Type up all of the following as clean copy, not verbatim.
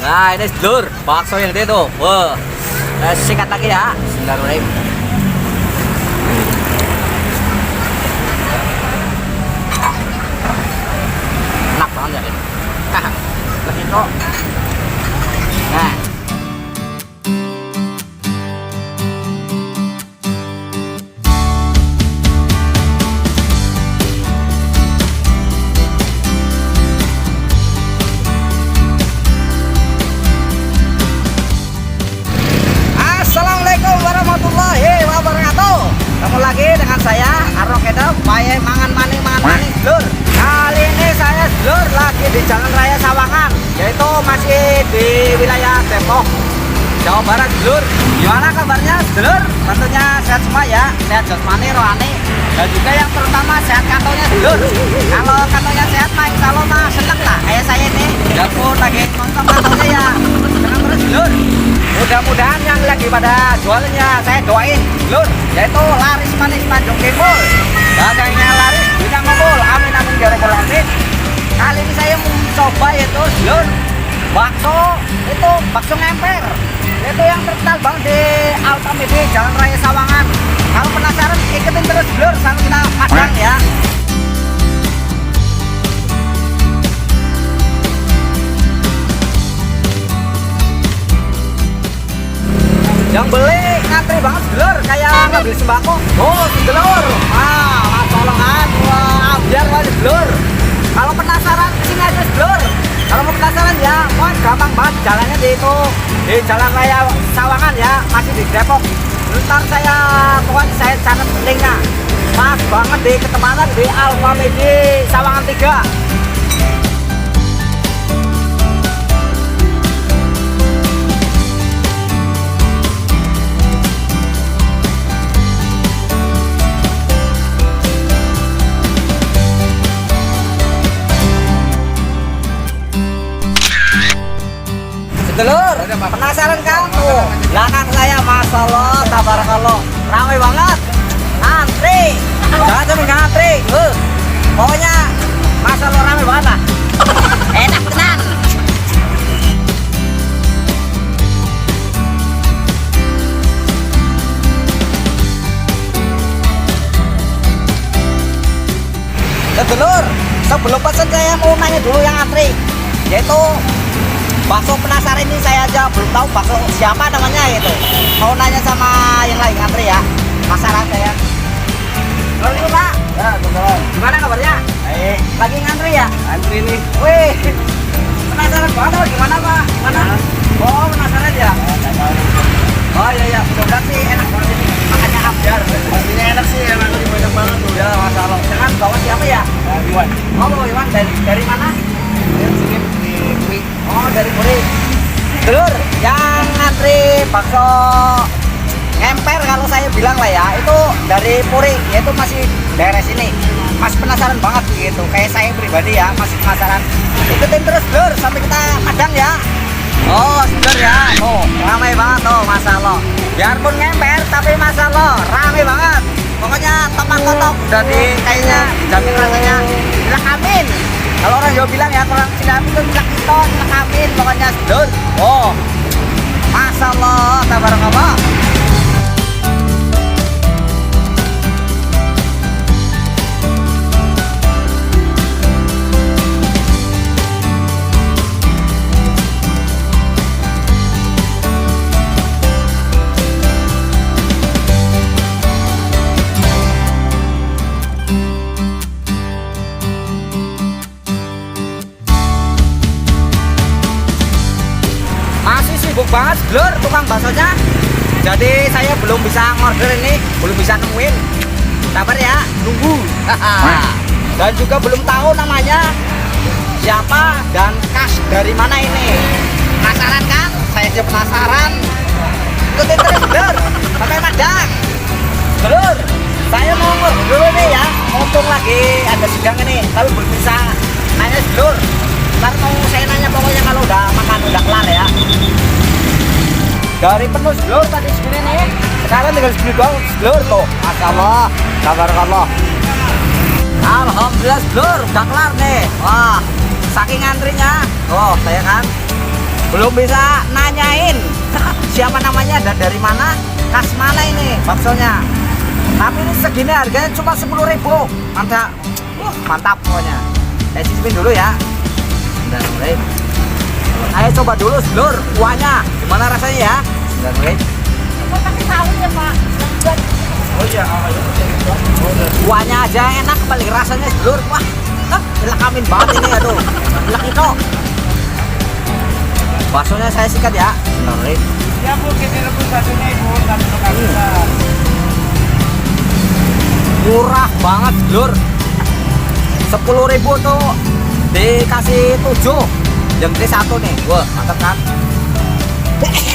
Nah ini sedulur, bakso yang gede tuh. Wah, sikat lagi ya. Bismillahirrahmanirrahim. Enak banget ya ini. Lagi kok. Nah. Assalamualaikum warahmatullahi wabarakatuh. Ketemu lagi dengan saya Arno Kedep, paye mangan maning sedulur. Kali ini saya sedulur lagi di Jalan Raya Sawangan, yaitu masih di wilayah Depok, Jawa Barat sedulur. Gimana kabarnya sedulur? Tentunya sehat semua ya, sehat jasmani, rohani, dan juga yang terutama sehat kantongnya sedulur. Kalau kantongnya sehat mah insya Allah mah seneng lah kayak saya ini. Walaupun lagi nonton kantongnya ya senang terus sedulur. Mudah-mudahan yang lagi pada jualannya saya doain sedulur, yaitu laris manis Tanjung Kimpul, dagangnya laris bisa ngumpul, amin amin ya rabbal alamin. Kali ini saya mau coba yaitu sedulur bakso ngemper, itu yang terkenal banget di Altamidi Jalan Raya Sawangan. Kalau penasaran ikutin terus sedulur sampai kita padang ya. Yang beli ngantri banget sedulur, kayak nggak beli sembako. Oh sedulur, mas tolongan, wah biar wajib sedulur. Kalau penasaran sini aja sedulur. Kalau mau penasaran ya, wah gampang banget jalannya di di Jalan Raya Sawangan ya, masih di Depok. Ntar pokoknya saya catat linknya. Pas banget di ketepatan di Altamidi Sawangan 3. Sedulur, penasaran kamu? Belakang saya, masya Allah, tabarakallah, ramai banget, antri, jangan cuma ngantri, pokoknya masya Allah ramai banget lah, enak tenan. Sedulur, sebelum pesan saya mau nanya dulu yang antri, yaitu bakso penasaran ini. Saya aja belum tahu bakso siapa namanya itu. Mau nanya sama yang lain ngantri ya. Penasaran saya. Halo ini Pak. Ya, betul. Gimana kabarnya? Baik. Lagi ngantri ya? Antri nih. Wih. Penasaran banget gimana Pak? Gimana? Oh penasaran ya? Oh iya, mudah-mudahan sih enak banget ini. Makanya ambiar. Pastinya enak sih, enak lebih banyak banget tuh. Ya masya Allah. Dengan bawa siapa ya? Iwan. Oh bawa Iwan dari mana? Dari sini di Kui. Oh dari Puri. Dulur, yang ngantri bakso ngemper kalau saya bilang lah ya, itu dari Puri, yaitu masih daerah sini. Masih penasaran banget gitu, kayak saya pribadi ya, masih penasaran. Ikutin terus dulur sampai kita padang ya. Oh sedulur ya, tuh ramai banget tuh, masya Allah. Biarpun ngemper tapi masya Allah ramai banget. Pokoknya topak-topak udah kayaknya dijamin rasanya. Bilang amin. Kalau orang Jawa bilang ya, orang Cina itu bilang itu, bilang amin, pokoknya sedulur. Oh, masya Allah, tabarakallah. Sibuk banget sedulur tukang baksonya, jadi saya belum bisa ngorder ini, belum bisa nemuin. Sabar ya, nunggu. Dan juga belum tahu namanya siapa dan khas dari mana ini. Penasaran kan? Saya juga penasaran. Ikutin terus sedulur sampai padang. Sedulur, saya mau ngorder dulu nih ya, mumpung lagi ada sidang ini, tapi belum bisa nanya sedulur. Ntar mau saya nanya pokoknya kalau udah makan udah kelar ya. Dari penuh sedulur tadi segini nih, sekarang tinggal segini doang sedulur tuh. Masya Allah, tabarakallah. Alhamdulillah sedulur, udah kelar nih. Wah, saking antrinya. Oh, saya kan belum bisa nanyain siapa namanya dan dari mana, khas mana ini baksonya. Tapi ini segini harganya cuma 10.000. Mantap, mantap pokoknya. Saya cicipin dulu ya. Bentar, mulai. Ayo coba dulu sedulur kuahnya, gimana rasanya ya. Bentar, mulai. Mau pakai saus ya Pak? Oh iya, Kuahnya aja enak, apalagi rasanya sedulur. Wah, lekamin banget ini, aduh. Lek itu. Baksonya saya sikat ya. Bentar, mulai. ya Bu, kita rebus satunya Ibu, satu kita. Murah banget sedulur, 10.000 tuh dikasih 7 yang ini satu nih. Wah mantap kan.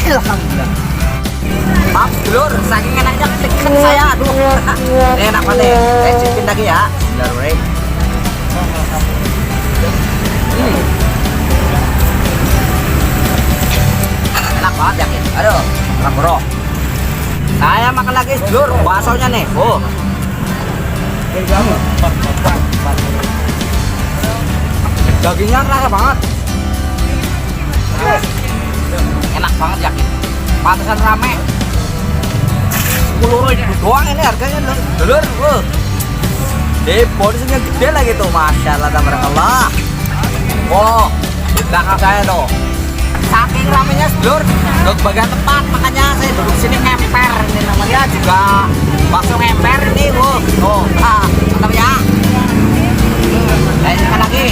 Alhamdulillah. Maaf sedulur, saking enaknya klik saya. Aduh ini enak banget nih. Saya cicipin lagi ya. Sedulur, enak banget yakin. Aduh enak bro. Saya makan lagi sedulur baksonya nih. Oh dagingnya rasa banget, enak banget yakin. Pantesan rame, 10.000 doang ini harganya dulur. Di bonusnya gede lagi tuh, masya Allah tabarakallah. Oh di belakang saya tuh saking ramenya sedulur, untuk bagian tempat makanya saya duduk sini ngemper. Ini namanya juga bakso ngemper ini. Oh mantap ya. Saya lagi.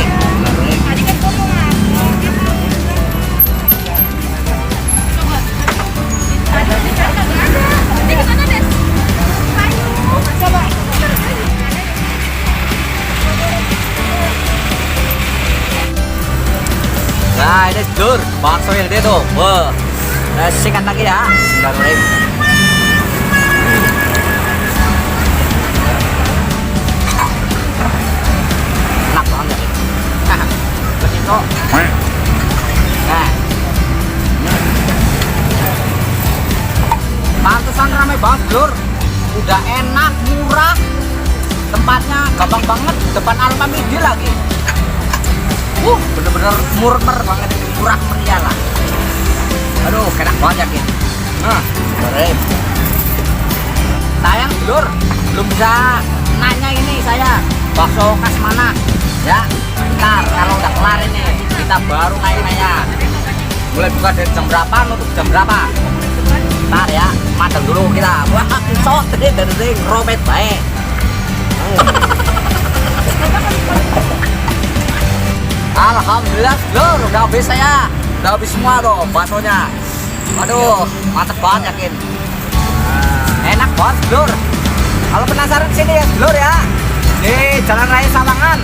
Nah ini sedulur bakso yang gede tuh. Wah, sikat lagi ya. Bentar, mulai. Enak banget ya. Begitu. Nah, pantesan ramai banget sedulur. Udah enak, murah. Tempatnya gampang banget, depan Almamidi lagi. Bener-bener murmer banget ini, murah meriah lah. Aduh, enak banget yakin. Nah, keren. Sayang sedulur, belum bisa nanya ini saya bakso khas mana. Ya, ntar kalau udah kelar ini kita baru nanya-nanya. Mulai buka dari jam berapa, nutup jam berapa. Ntar ya, madang dulu kita. Wah, sok dari romet baik. Alhamdulillah sedulur, udah habis saya. Udah habis semua tuh baksonya. Aduh, mantep banget yakin. Enak banget sedulur. Kalau penasaran sini ya sedulur ya, di Jalan Raya Sawangan.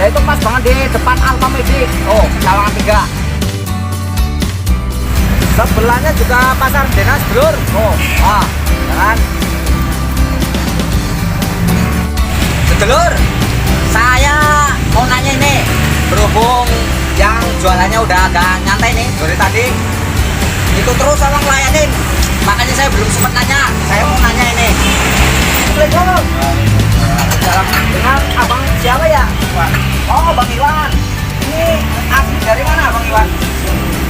Ya itu pas banget di depan Alfamidi. Oh, Sawangan 3. Sebelahnya juga Pasar Denas sedulur. Oh, jangan. Sedulur, saya mau nanya ini, berhubung yang jualannya udah agak nyantai nih dari tadi, itu terus orang ngelayanin, makanya saya belum sempat nanya. Saya mau nanya ini. Assalamualaikum. Dengan abang siapa ya? Oh, Bang Iwan. Ini asli dari mana Bang Iwan?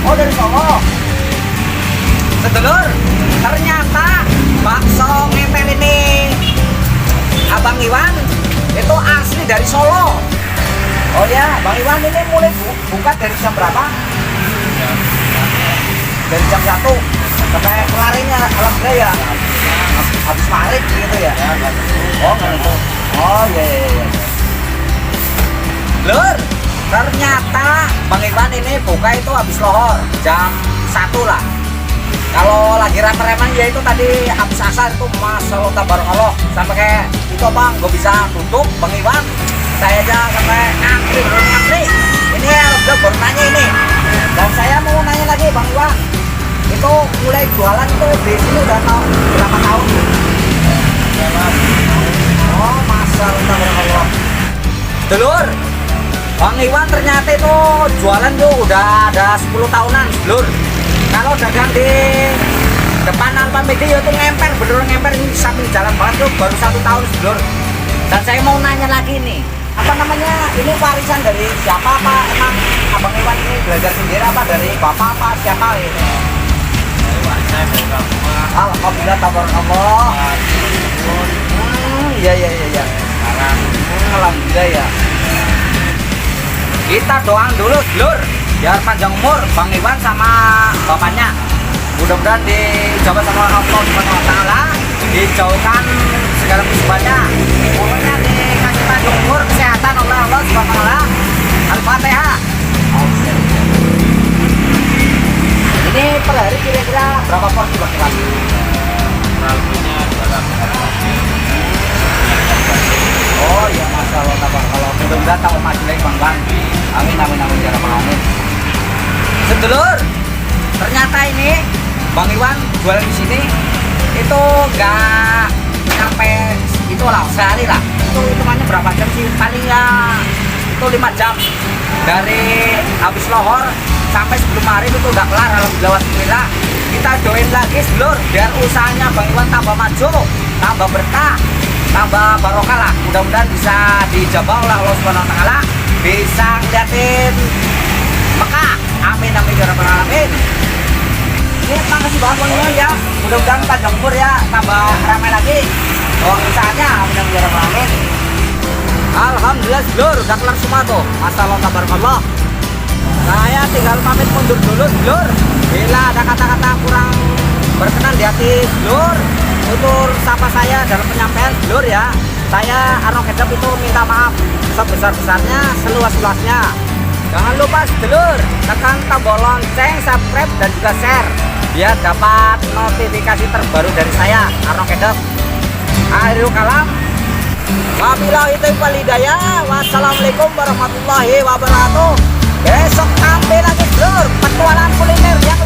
Oh, dari Solo. Sedulur, ternyata bakso ngempel ini Abang Iwan itu asli dari Solo. Oh ya, Bang Iwan ini mulai buka dari jam berapa? Dari jam 1 sampai kelarinya alhamdulillah ya. Habis maghrib gitu ya. Oh, gitu. Oh iya. Lur, ternyata Bang Iwan ini buka itu habis lohor jam 1 lah. Kalau lagi rame-rame ya itu tadi habis asar itu Masya Allah tabarakallah, sampai kayak itu Bang, gue bisa tutup Bang Iwan. Saya aja sampai ngantri. Ini ya udah baru nanya ini. Dan saya mau nanya lagi Bang Iwan, itu mulai jualan tuh di sini udah tahu berapa tahun? Oh Masya Allah tabarakallah. Dulur, Bang Iwan ternyata itu jualan tuh udah ada 10 tahunan dulur. Kalau dagang di depan Alfamidi itu ngemper, bener ngemper ini samping jalan banget tuh baru 1 tahun sedulur. Dan saya mau nanya lagi nih, apa namanya ini warisan dari siapa apa emang Abang Iwan ini belajar sendiri apa dari bapak apa siapa ini? Saya dari rumah. Alhamdulillah, tabarakallah. Iya. Sekarang Alhamdulillah ya. Kita doang dulu, Lur, biar panjang umur Bang Iwan sama bapaknya. Mudah-mudahan dijawab sama Allah Subhanahu wa taala, dijauhkan segala musibahnya. Pokoknya dikasih panjang umur, kesehatan oleh Allah Subhanahu wa taala. Al-Fatihah. Ini per hari kira-kira berapa porsi Bang Iwan? kurangnya 200. Oh ya, masya Allah, kalau mudah-mudahan tahu maju lagi Bang Bang. Amin ya rabbal alamin. Sedulur, ternyata ini Bang Iwan jualan di sini itu nggak sampai itu lah sehari lah. Itu hitungannya berapa jam sih? Paling ya itu 5 jam dari habis lohor sampai sebelum hari itu udah kelar. Alhamdulillah wasmillah. Kita join lagi sedulur biar usahanya Bang Iwan tambah maju, tambah berkah, tambah barokah lah. Mudah-mudahan bisa dijabah oleh Allah Subhanahu wa taala, bisa ngeliatin Mekah. Amin ya rabbal alamin. Ini makasih banget Bang Iwan ya. Mudah-mudahan panjang umur ya, tambah ramai lagi. Oh, usahanya amin ya rabbal alamin. Alhamdulillah sedulur, udah kelar semua tuh. Masalah tabarakallah. Saya tinggal pamit mundur dulu sedulur. Bila ada kata-kata kurang berkenan di hati sedulur, tutur sapa saya dalam penyampaian sedulur ya. Saya Arno Kedap itu minta maaf sebesar-besarnya, seluas-luasnya. Jangan lupa sedulur, tekan tombol lonceng, subscribe dan juga share biar dapat notifikasi terbaru dari saya Arno Kedap. Akhirul kalam. Wabillahi taufiq wal hidayah. Wassalamualaikum warahmatullahi wabarakatuh. Besok tampil lagi sedulur, petualangan kuliner yang